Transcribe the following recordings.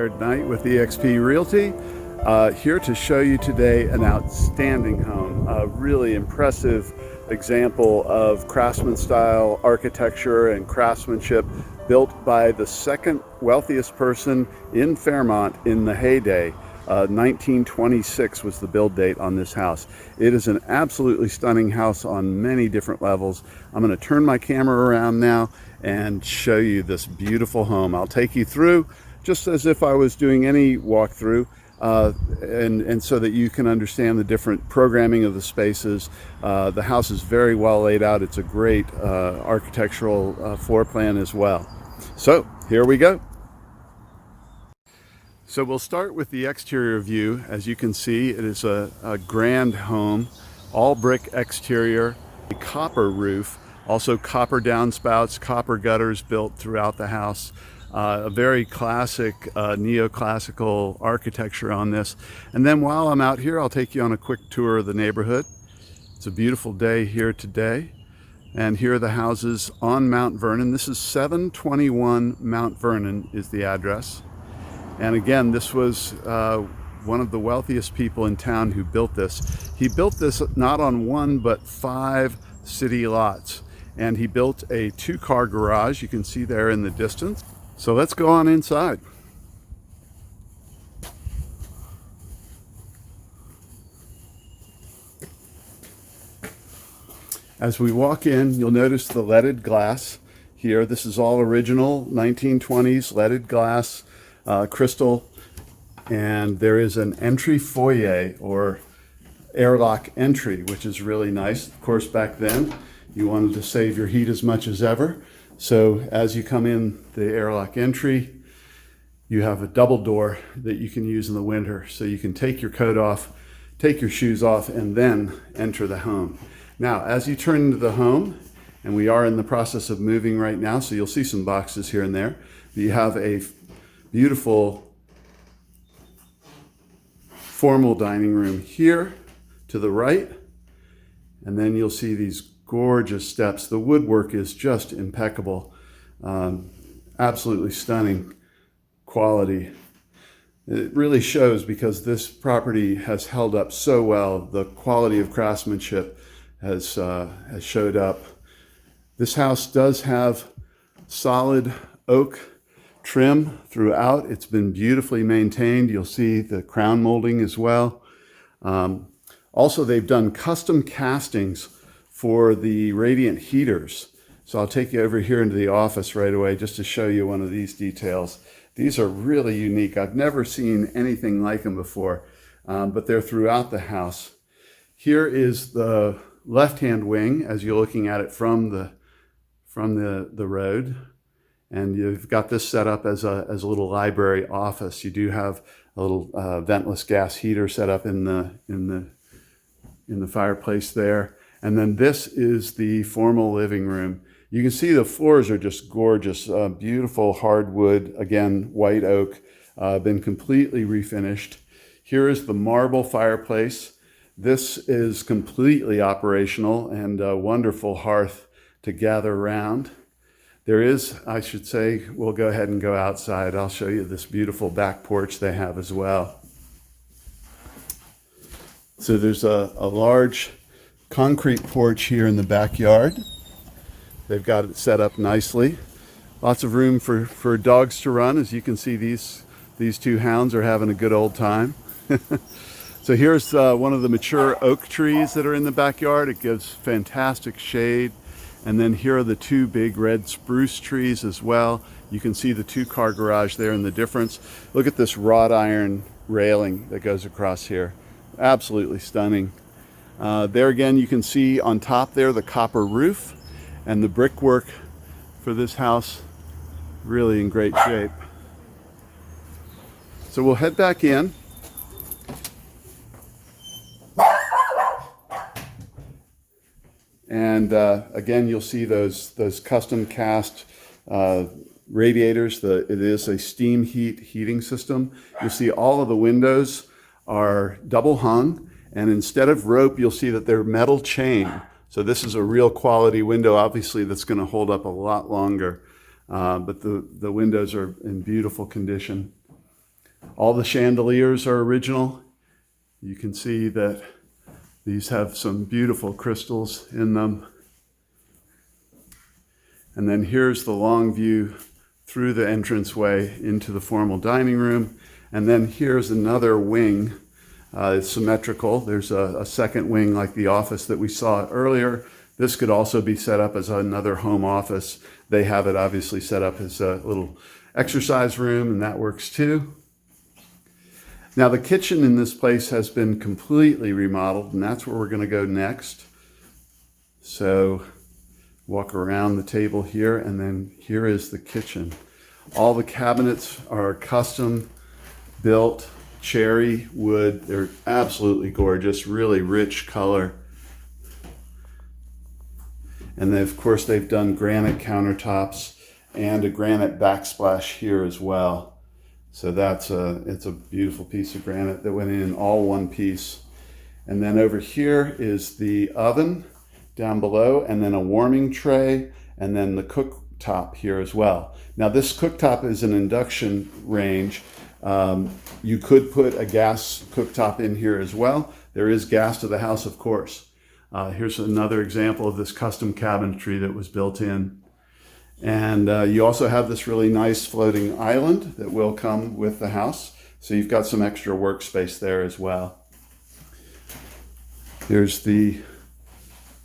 Baird Knight with eXp Realty, here to show you today an outstanding home, a really impressive example of craftsman-style architecture and craftsmanship built by the second wealthiest person in Fairmont in the heyday. 1926 was the build date on this house. It is an absolutely stunning house on many different levels. I'm going to turn my camera around now and show you this beautiful home. I'll take you through just as if I was doing any walkthrough, and so that you can understand the different programming of the spaces. The house is very well laid out. It's a great architectural floor plan as well. So here we go. So we'll start with the exterior view. As you can see, it is a grand home, all brick exterior, a copper roof, also copper downspouts, copper gutters built throughout the house. A very classic neoclassical architecture on this. And then while I'm out here, I'll take you on a quick tour of the neighborhood. It's a beautiful day here today. And here are the houses on Mount Vernon. This is 721 Mount Vernon is the address. And again, this was one of the wealthiest people in town who built this. He built this not on one, but 5 city lots. And he built a 2-car garage, you can see there in the distance. So let's go on inside. As we walk in, you'll notice the leaded glass here. This is all original 1920s leaded glass, crystal. And there is an entry foyer or airlock entry, which is really nice. Of course, back then, you wanted to save your heat as much as ever. So as you come in the airlock entry, you have a double door that you can use in the winter. So you can take your coat off, take your shoes off, and then enter the home. Now, as you turn into the home, and we are in the process of moving right now, so you'll see some boxes here and there. You have a beautiful formal dining room here to the right, and then you'll see these gorgeous steps. The woodwork is just impeccable. Absolutely stunning quality. It really shows because this property has held up so well. The quality of craftsmanship has showed up. This house does have solid oak trim throughout. It's been beautifully maintained. You'll see the crown molding as well. Also, they've done custom castings for the radiant heaters. So I'll take you over here into the office right away just to show you one of these details. These are really unique. I've never seen anything like them before, but they're throughout the house. Here is the left-hand wing as you're looking at it from the road. And you've got this set up as a little library office. You do have a little ventless gas heater set up in the fireplace there. And then this is the formal living room. You can see the floors are just gorgeous, beautiful hardwood, again, white oak, been completely refinished. Here is the marble fireplace. This is completely operational and a wonderful hearth to gather around. There is, I should say, we'll go ahead and go outside. I'll show you this beautiful back porch they have as well. So there's a large concrete porch here in the backyard. They've got it set up nicely. Lots of room for dogs to run. As you can see, these 2 hounds are having a good old time. So here's one of the mature oak trees that are in the backyard. It gives fantastic shade. And then here are the 2 big red spruce trees as well. You can see the 2-car garage there and the difference. Look at this wrought iron railing that goes across here. Absolutely stunning. There again, you can see on top there the copper roof and the brickwork for this house, really in great shape. So we'll head back in. And again, you'll see those custom cast radiators. It is a steam heating system. You'll see all of the windows are double hung, and instead of rope, you'll see that they're metal chain. So this is a real quality window, obviously, that's going to hold up a lot longer. But the windows are in beautiful condition. All the chandeliers are original. You can see that these have some beautiful crystals in them. And then here's the long view through the entranceway into the formal dining room. And then here's another wing. It's symmetrical. There's a second wing like the office that we saw earlier. This could also be set up as another home office. They have it obviously set up as a little exercise room, and that works too. Now the kitchen in this place has been completely remodeled, and that's where we're going to go next. So walk around the table here, and then here is the kitchen. All the cabinets are custom built cherry wood. They're absolutely gorgeous, really rich color. And then of course they've done granite countertops and a granite backsplash here as well. So it's a beautiful piece of granite that went in all one piece. And then over here is the oven down below, and then a warming tray, and then the cooktop here as well. Now this cooktop is an induction range. You could put a gas cooktop in here as well. There is gas to the house, of course. Here's another example of this custom cabinetry that was built in. And you also have this really nice floating island that will come with the house. So you've got some extra workspace there as well. Here's the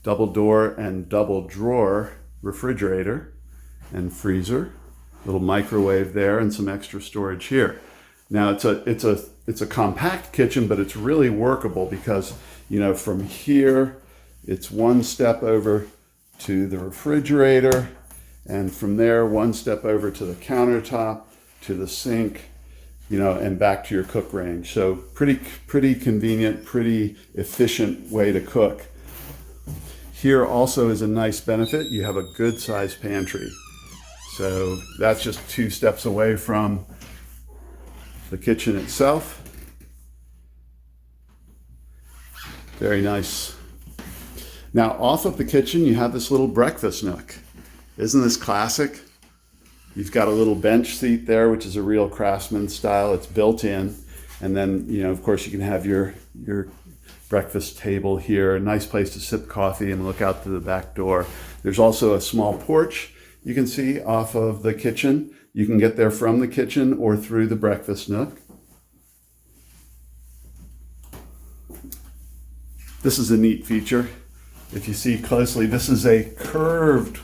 double door and double drawer refrigerator and freezer. Little microwave there and some extra storage here. Now it's a compact kitchen, but it's really workable because, you know, from here it's one step over to the refrigerator, and from there one step over to the countertop, to the sink, you know, and back to your cook range. So pretty convenient, pretty efficient way to cook. Here also is a nice benefit. You have a good sized pantry. So that's just 2 steps away from the kitchen itself. Very nice. Now off of the kitchen, you have this little breakfast nook. Isn't this classic? You've got a little bench seat there, which is a real craftsman style. It's built in. And then, you know, of course you can have your breakfast table here. A nice place to sip coffee and look out to the back door. There's also a small porch you can see off of the kitchen. You can get there from the kitchen or through the breakfast nook. This is a neat feature. If you see closely, this is a curved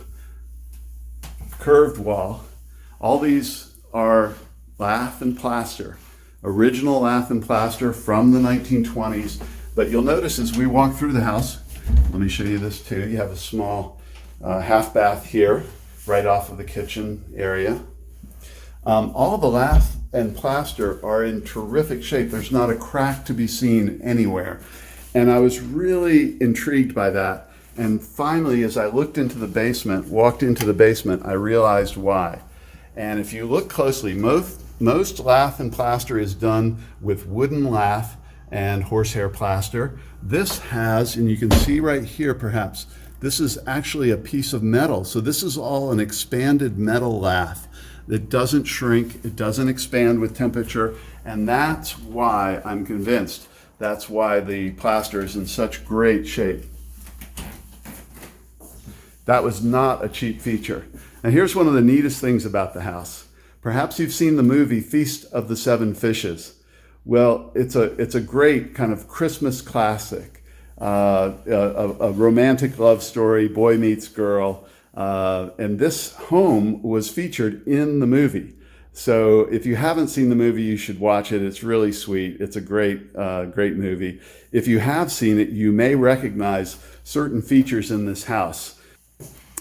wall. All these are lath and plaster, original lath and plaster from the 1920s. But you'll notice as we walk through the house, let me show you this too. You have a small half bath here, right off of the kitchen area. All the lath and plaster are in terrific shape. There's not a crack to be seen anywhere. And I was really intrigued by that. And finally, as I looked into the basement, walked into the basement, I realized why. And if you look closely, most lath and plaster is done with wooden lath and horsehair plaster. This has, and you can see right here perhaps, this is actually a piece of metal. So this is all an expanded metal lath. It doesn't shrink, it doesn't expand with temperature, and that's why I'm convinced. That's why the plaster is in such great shape. That was not a cheap feature. Now here's one of the neatest things about the house. Perhaps you've seen the movie Feast of the Seven Fishes. Well, it's a great kind of Christmas classic, a romantic love story, boy meets girl, and this home was featured in the movie. So if you haven't seen the movie, you should watch it. It's really sweet. It's a great movie. If you have seen it, you may recognize certain features in this house.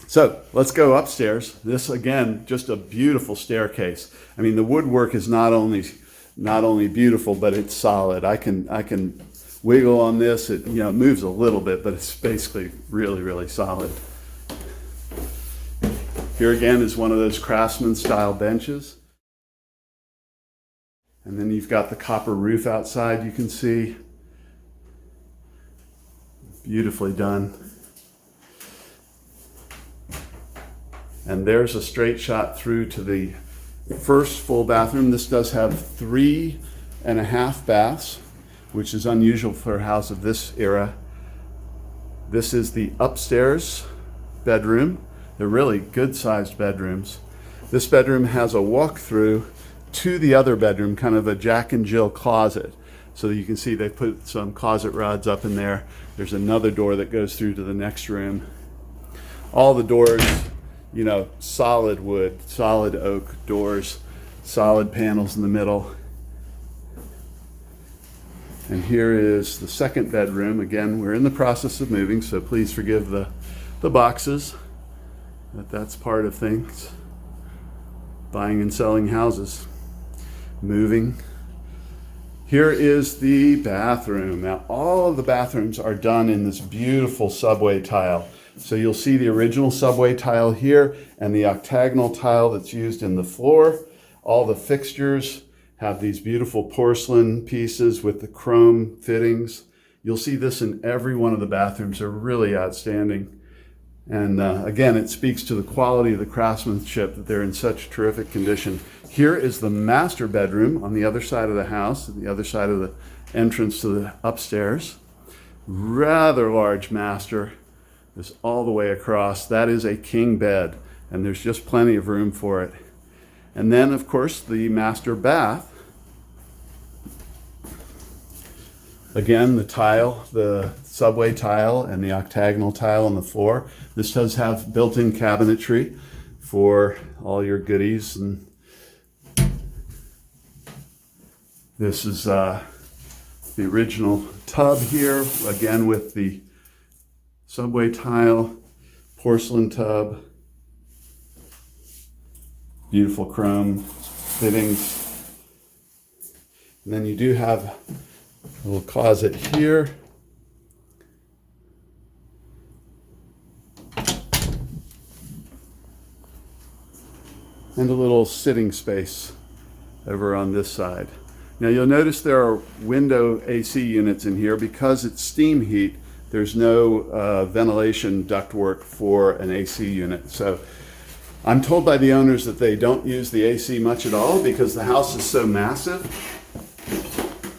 So let's go upstairs. This, again, just a beautiful staircase. I mean, the woodwork is not only beautiful, but it's solid. I can wiggle on this. It moves a little bit, but it's basically really, really solid. Here again is one of those craftsman-style benches. And then you've got the copper roof outside, you can see. Beautifully done. And there's a straight shot through to the first full bathroom. This does have 3.5 baths, which is unusual for a house of this era. This is the upstairs bedroom. They're really good-sized bedrooms. This bedroom has a walk-through to the other bedroom, kind of a Jack and Jill closet. So you can see they put some closet rods up in there. There's another door that goes through to the next room. All the doors, you know, solid wood, solid oak doors, solid panels in the middle. And here is the second bedroom. Again, we're in the process of moving, so please forgive the boxes, but that's part of things. Buying and selling houses, moving. Here is the bathroom. Now, all of the bathrooms are done in this beautiful subway tile. So you'll see the original subway tile here and the octagonal tile that's used in the floor. All the fixtures have these beautiful porcelain pieces with the chrome fittings. You'll see this in every one of the bathrooms. They're really outstanding. And again, it speaks to the quality of the craftsmanship that they're in such terrific condition. Here is the master bedroom on the other side of the house, the other side of the entrance to the upstairs. Rather large master. This all the way across. That is a king bed, and there's just plenty of room for it. And then, of course, the master bath. Again, the tile, the subway tile and the octagonal tile on the floor. This does have built-in cabinetry for all your goodies. And this is the original tub here, again with the subway tile, porcelain tub, beautiful chrome fittings. And then you do have a little closet here. And a little sitting space over on this side. Now you'll notice there are window AC units in here. Because it's steam heat, there's no ventilation ductwork for an AC unit. So I'm told by the owners that they don't use the AC much at all because the house is so massive.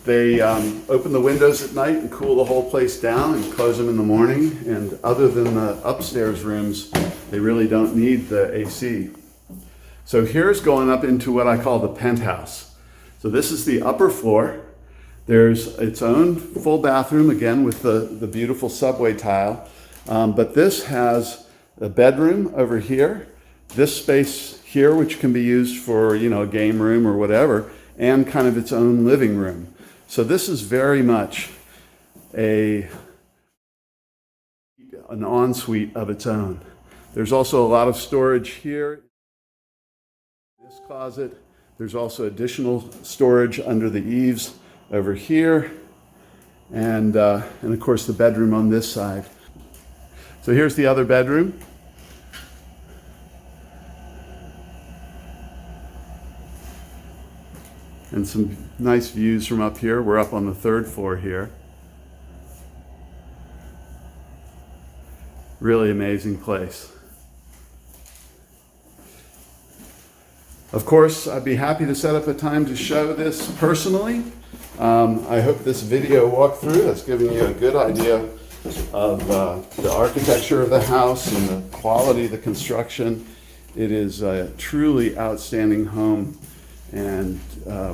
They open the windows at night and cool the whole place down and close them in the morning. And other than the upstairs rooms, they really don't need the AC. So here's going up into what I call the penthouse. So this is the upper floor. There's its own full bathroom, again with the beautiful subway tile. But this has a bedroom over here, this space here, which can be used for, you know, a game room or whatever, and kind of its own living room. So this is very much an ensuite of its own. There's also a lot of storage here. This closet. There's also additional storage under the eaves over here, and of course the bedroom on this side. So here's the other bedroom. And some nice views from up here. We're up on the 3rd floor here. Really amazing place. Of course, I'd be happy to set up a time to show this personally. I hope this video walkthrough has given you a good idea of the architecture of the house and the quality of the construction. It is a truly outstanding home and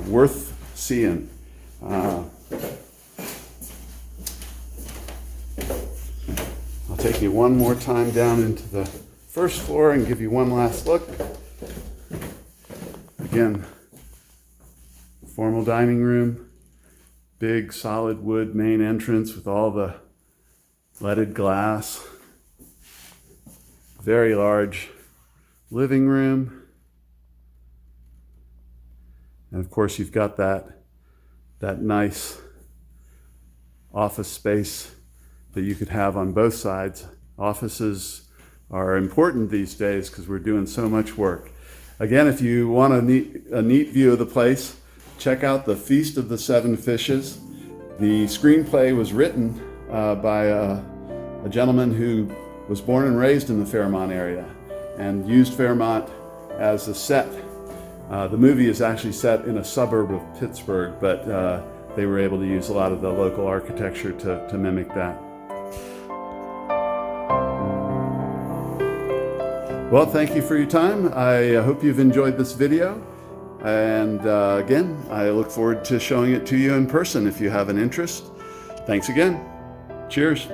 worth seeing. I'll take you one more time down into the 1st floor and give you one last look. Again, formal dining room, big solid wood main entrance with all the leaded glass, very large living room. And of course, you've got that nice office space that you could have on both sides. Offices are important these days because we're doing so much work. Again, if you want a neat view of the place, check out The Feast of the Seven Fishes. The screenplay was written by a gentleman who was born and raised in the Fairmont area and used Fairmont as a set The movie is actually set in a suburb of Pittsburgh, but they were able to use a lot of the local architecture to mimic that. Well, thank you for your time. I hope you've enjoyed this video. And again, I look forward to showing it to you in person if you have an interest. Thanks again. Cheers.